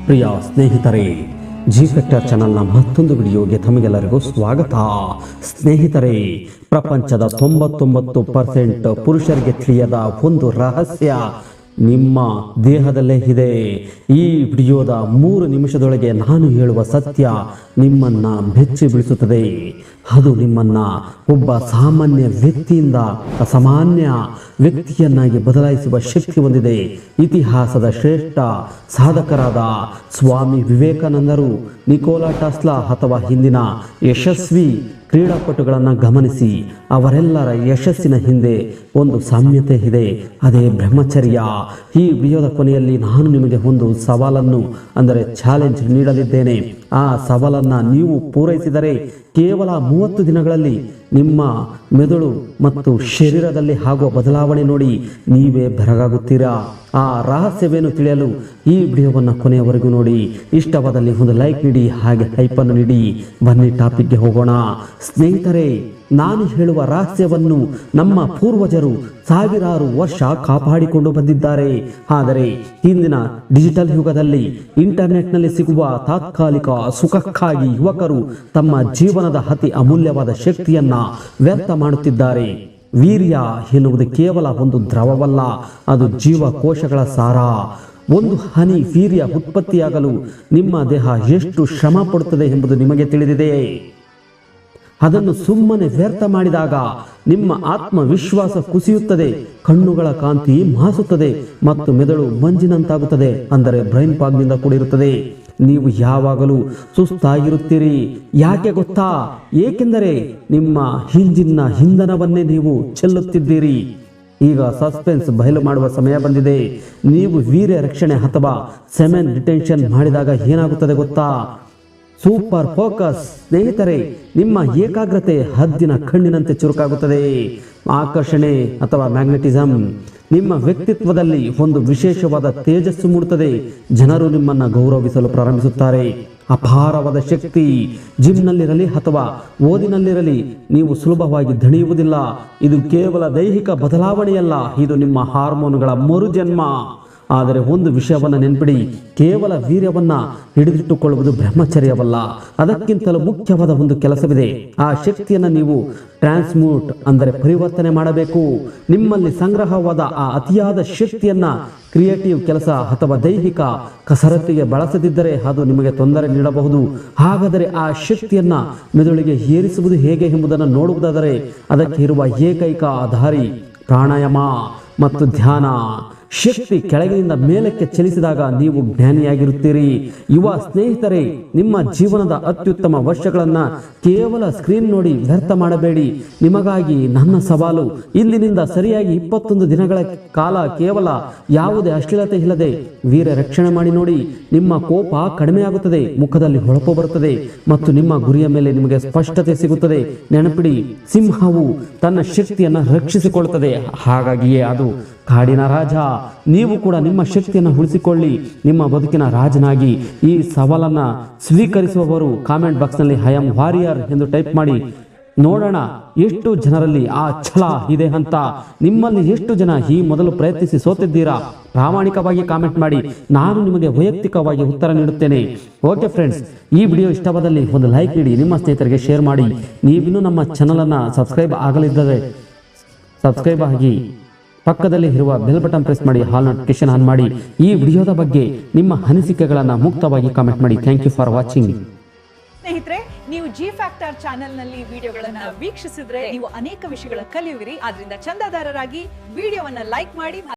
ಪ್ರಿಯ ಸ್ನೇಹಿತರೆ, G factor ಚಾನಲ್ನ ಮತ್ತೊಂದು ವಿಡಿಯೋಗೆ ತಮಗೆಲ್ಲರಿಗೂ ಸ್ವಾಗತ. ಸ್ನೇಹಿತರೆ, ಪ್ರಪಂಚದ 99% ಪುರುಷರಿಗೆ ತಿಳಿಯದ ಒಂದು ರಹಸ್ಯ ನಿಮ್ಮ ದೇಹದಲ್ಲೇ ಇದೆ. ಈ ವಿಡಿಯೋದ 3 ನಿಮಿಷದೊಳಗೆ ನಾನು ಹೇಳುವ ಸತ್ಯ ನಿಮ್ಮನ್ನ ಬೆಚ್ಚಿ ಬೀಳಿಸುತ್ತದೆ. ಅದು ನಿಮ್ಮನ್ನ ಒಬ್ಬ ಸಾಮಾನ್ಯ ವ್ಯಕ್ತಿಯಿಂದ ಅಸಾಮಾನ್ಯ ವ್ಯಕ್ತಿಯನ್ನಾಗಿ ಬದಲಾಯಿಸುವ ಶಕ್ತಿ ಹೊಂದಿದೆ. ಇತಿಹಾಸದ ಶ್ರೇಷ್ಠ ಸಾಧಕರಾದ ಸ್ವಾಮಿ ವಿವೇಕಾನಂದರು, ನಿಕೋಲಾ ಟೆಸ್ಲಾ ಅಥವಾ ಹಿಂದಿನ ಯಶಸ್ವಿ ಕ್ರೀಡಾಪಟುಗಳನ್ನು ಗಮನಿಸಿ. ಅವರೆಲ್ಲರ ಯಶಸ್ಸಿನ ಹಿಂದೆ ಒಂದು ಸಾಮ್ಯತೆ ಇದೆ, ಅದೇ ಬ್ರಹ್ಮಚರ್ಯ. ಈ ವಿಡಿಯೋದ ಕೊನೆಯಲ್ಲಿ ನಾನು ನಿಮಗೆ ಒಂದು ಸವಾಲನ್ನು ಅಂದರೆ ಚಾಲೆಂಜ್ ನೀಡಲಿದ್ದೇನೆ. ಆ ಸವಾಲನ್ನು ನೀವು ಪೂರೈಸಿದರೆ ಕೇವಲ 30 ದಿನಗಳಲ್ಲಿ ನಿಮ್ಮ ಮೆದುಳು ಮತ್ತು ಶರೀರದಲ್ಲಿ ಆಗುವ ಬದಲಾವಣೆ ನೋಡಿ ನೀವೇ ಬೆರಗಾಗುತ್ತೀರಾ. ಆ ರಹಸ್ಯವೇನು ತಿಳಿಯಲು ಈ ವಿಡಿಯೋವನ್ನು ಕೊನೆಯವರೆಗೂ ನೋಡಿ. ಇಷ್ಟವಾದಲ್ಲಿ ಒಂದು ಲೈಕ್ ನೀಡಿ, ಹಾಗೆ ಹೈಪನ್ನು ನೀಡಿ. ಬನ್ನಿ ಟಾಪಿಕ್ಗೆ ಹೋಗೋಣ. ಸ್ನೇಹಿತರೆ, ನಾನು ಹೇಳುವ ರಹಸ್ಯವನ್ನು ನಮ್ಮ ಪೂರ್ವಜರು ಸಾವಿರಾರು ವರ್ಷ ಕಾಪಾಡಿಕೊಂಡು ಬಂದಿದ್ದಾರೆ. ಆದರೆ ಇಂದಿನ ಡಿಜಿಟಲ್ ಯುಗದಲ್ಲಿ ಇಂಟರ್ನೆಟ್ನಲ್ಲಿ ಸಿಗುವ ತಾತ್ಕಾಲಿಕ ಸುಖಕ್ಕಾಗಿ ಯುವಕರು ತಮ್ಮ ಜೀವನದ ಅತಿ ಅಮೂಲ್ಯವಾದ ಶಕ್ತಿಯನ್ನ ವ್ಯರ್ಥ ಮಾಡುತ್ತಿದ್ದಾರೆ. ವೀರ್ಯ ಎನ್ನುವುದು ಕೇವಲ ಒಂದು ದ್ರವವಲ್ಲ, ಅದು ಜೀವಕೋಶಗಳ ಸಾರ. ಒಂದು ಹನಿ ವೀರ್ಯ ಉತ್ಪತ್ತಿಯಾಗಲು ನಿಮ್ಮ ದೇಹ ಎಷ್ಟು ಶ್ರಮ ಪಡುತ್ತದೆ ಎಂಬುದು ನಿಮಗೆ ತಿಳಿದಿದೆಯೇ? ಅದನ್ನು ಸುಮ್ಮನೆ ವ್ಯರ್ಥ ಮಾಡಿದಾಗ ನಿಮ್ಮ ಆತ್ಮವಿಶ್ವಾಸ ಕುಸಿಯುತ್ತದೆ, ಕಣ್ಣುಗಳ ಕಾಂತಿ ಮಾಸುತ್ತದೆ ಮತ್ತು ಮೆದುಳು ಮಂಜಿನಂತಾಗುತ್ತದೆ, ಅಂದರೆ ಬ್ರೈನ್ ಫಾಗ್ನಿಂದ ಕೂಡಿರುತ್ತದೆ. ನೀವು ಯಾವಾಗಲೂ ಸುಸ್ತಾಗಿರುತ್ತೀರಿ. ಯಾಕೆ ಗೊತ್ತಾ? ಏಕೆಂದರೆ ನಿಮ್ಮ ಹಿಂಜಿನ ಇಂಧನವನ್ನೇ ನೀವು ಚೆಲ್ಲುತ್ತಿದ್ದೀರಿ. ಈಗ ಸಸ್ಪೆನ್ಸ್ ಬಯಲು ಮಾಡುವ ಸಮಯ ಬಂದಿದೆ. ನೀವು ವೀರ್ಯ ರಕ್ಷಣೆ ಅಥವಾ ಸೆಮೆನ್ ರಿಟೆನ್ಷನ್ ಮಾಡಿದಾಗ ಏನಾಗುತ್ತದೆ ಗೊತ್ತಾ? Super focus. ಸ್ನೇಹಿತರೆ, ನಿಮ್ಮ ಏಕಾಗ್ರತೆ ಹದ್ದಿನ ಕಣ್ಣಿನಂತೆ ಚುರುಕಾಗುತ್ತದೆ. ಆಕರ್ಷಣೆ ಅಥವಾ ಮ್ಯಾಗ್ನೆಟಿಸಮ್. ನಿಮ್ಮ ವ್ಯಕ್ತಿತ್ವದಲ್ಲಿ ಒಂದು ವಿಶೇಷವಾದ ತೇಜಸ್ಸು ಮೂಡುತ್ತದೆ. ಜನರು ನಿಮ್ಮನ್ನು ಗೌರವಿಸಲು ಪ್ರಾರಂಭಿಸುತ್ತಾರೆ. ಅಪಾರವಾದ ಶಕ್ತಿ. ಜಿಮ್ನಲ್ಲಿರಲಿ ಅಥವಾ ಓದಿನಲ್ಲಿರಲಿ ನೀವು ಸುಲಭವಾಗಿ ದಣಿಯುವುದಿಲ್ಲ. ಇದು ಕೇವಲ ದೈಹಿಕ ಬದಲಾವಣೆಯಲ್ಲ, ಇದು ನಿಮ್ಮ ಹಾರ್ಮೋನುಗಳ ಮರುಜನ್ಮ. ಆದರೆ ಒಂದು ವಿಷಯವನ್ನು ನೆನಪಿಡಿ, ಕೇವಲ ವೀರ್ಯವನ್ನ ಹಿಡಿದಿಟ್ಟುಕೊಳ್ಳುವುದು ಬ್ರಹ್ಮಚರ್ಯವಲ್ಲ. ಅದಕ್ಕಿಂತಲೂ ಮುಖ್ಯವಾದ ಒಂದು ಕೆಲಸವಿದೆ. ಆ ಶಕ್ತಿಯನ್ನು ನೀವು ಟ್ರಾನ್ಸ್ಮ್ಯೂಟ್ ಅಂದರೆ ಪರಿವರ್ತನೆ ಮಾಡಬೇಕು. ನಿಮ್ಮಲ್ಲಿ ಸಂಗ್ರಹವಾದ ಆ ಅತಿಯಾದ ಶಕ್ತಿಯನ್ನ ಕ್ರಿಯೇಟಿವ್ ಕೆಲಸ ಅಥವಾ ದೈಹಿಕ ಕಸರತ್ತಿಗೆ ಬಳಸದಿದ್ದರೆ ಅದು ನಿಮಗೆ ತೊಂದರೆ ನೀಡಬಹುದು. ಹಾಗಾದರೆ ಆ ಶಕ್ತಿಯನ್ನ ಮೆದುಳಿಗೆ ಏರಿಸುವುದು ಹೇಗೆ ಎಂಬುದನ್ನು ನೋಡುವುದಾದರೆ ಅದಕ್ಕೆ ಇರುವ ಏಕೈಕ ದಾರಿ ಪ್ರಾಣಾಯಾಮ ಮತ್ತು ಧ್ಯಾನ. ಶಕ್ತಿ ಕೆಳಗಿನಿಂದ ಮೇಲಕ್ಕೆ ಚಲಿಸಿದಾಗ ನೀವು ಜ್ಞಾನಿಯಾಗಿರುತ್ತೀರಿ. ಯುವ ಸ್ನೇಹಿತರೆ, ನಿಮ್ಮ ಜೀವನದ ಅತ್ಯುತ್ತಮ ವರ್ಷಗಳನ್ನ ಕೇವಲ ಸ್ಕ್ರೀನ್ ನೋಡಿ ವ್ಯರ್ಥ ಮಾಡಬೇಡಿ. ನಿಮಗಾಗಿ ನನ್ನ ಸವಾಲು, ಇಂದಿನಿಂದ ಸರಿಯಾಗಿ 21 ದಿನಗಳ ಕಾಲ ಕೇವಲ ಯಾವುದೇ ಅಶ್ಲೀಲತೆ ಇಲ್ಲದೆ ವೀರ್ಯ ರಕ್ಷಣೆ ಮಾಡಿ ನೋಡಿ. ನಿಮ್ಮ ಕೋಪ ಕಡಿಮೆಯಾಗುತ್ತದೆ, ಮುಖದಲ್ಲಿ ಹೊಳಪು ಬರುತ್ತದೆ ಮತ್ತು ನಿಮ್ಮ ಗುರಿಯ ಮೇಲೆ ನಿಮಗೆ ಸ್ಪಷ್ಟತೆ ಸಿಗುತ್ತದೆ. ನೆನಪಿಡಿ, ಸಿಂಹವು ತನ್ನ ಶಕ್ತಿಯನ್ನು ರಕ್ಷಿಸಿಕೊಳ್ಳುತ್ತದೆ, ಹಾಗಾಗಿಯೇ ಅದು ಕಾಡಿನ ರಾಜ. ನೀವು ಕೂಡ ನಿಮ್ಮ ಶಕ್ತಿಯನ್ನು ಉಳಿಸಿಕೊಳ್ಳಿ, ನಿಮ್ಮ ಬದುಕಿನ ರಾಜನಾಗಿ. ಈ ಸವಾಲನ್ನ ಸ್ವೀಕರಿಸುವವರು ಕಾಮೆಂಟ್ ಬಾಕ್ಸ್ನಲ್ಲಿ ಐ ಆಮ್ ವಾರಿಯರ್ ಎಂದು ಟೈಪ್ ಮಾಡಿ. ನೋಡೋಣ ಎಷ್ಟು ಜನರಲ್ಲಿ ಆ ಛಲ ಇದೆ ಅಂತ. ನಿಮ್ಮಲ್ಲಿ ಎಷ್ಟು ಜನ ಈ ಮೊದಲು ಪ್ರಯತ್ನಿಸಿ ಸೋತಿದ್ದೀರಾ? ಪ್ರಾಮಾಣಿಕವಾಗಿ ಕಾಮೆಂಟ್ ಮಾಡಿ, ನಾನು ನಿಮಗೆ ವೈಯಕ್ತಿಕವಾಗಿ ಉತ್ತರ ನೀಡುತ್ತೇನೆ. ಓಕೆ ಫ್ರೆಂಡ್ಸ್, ಈ ವಿಡಿಯೋ ಇಷ್ಟವಾದಲ್ಲಿ ಒಂದು ಲೈಕ್ ನೀಡಿ, ನಿಮ್ಮ ಸ್ನೇಹಿತರಿಗೆ ಶೇರ್ ಮಾಡಿ. ನೀವಿನ್ನೂ ನಮ್ಮ ಚಾನಲನ್ನು ಸಬ್ಸ್ಕ್ರೈಬ್ ಆಗಲಿದ್ದರೆ ಸಬ್ಸ್ಕ್ರೈಬ್ ಆಗಿ, ಪಕ್ಕದಲ್ಲಿ ಇರುವ ಬೆಲ್ ಬಟನ್ ಪ್ರೆಸ್ ಮಾಡಿ, ಹಾಲ್ ನೋಟಿಫಿಕೇಶನ್ ಆನ್ ಮಾಡಿ. ಈ ವಿಡಿಯೋದ ಬಗ್ಗೆ ನಿಮ್ಮ ಅನಿಸಿಕೆಗಳನ್ನು ಮುಕ್ತವಾಗಿ ಕಾಮೆಂಟ್ ಮಾಡಿ. Thank you for watching. ಸ್ನೇಹಿತರೆ, ನೀವು ಜಿ ಫ್ಯಾಕ್ಟರ್ ಚಾನೆಲ್ನಲ್ಲಿ ವಿಡಿಯೋಗಳನ್ನು ವೀಕ್ಷಿಸಿದ್ರೆ ನೀವು ಅನೇಕ ವಿಷಯಗಳ ಕಲಿಯುವಿರಿ. ಆದ್ರಿಂದ ಚಂದಾದಾರರಾಗಿ ವಿಡಿಯೋವನ್ನ ಲೈಕ್ ಮಾಡಿ.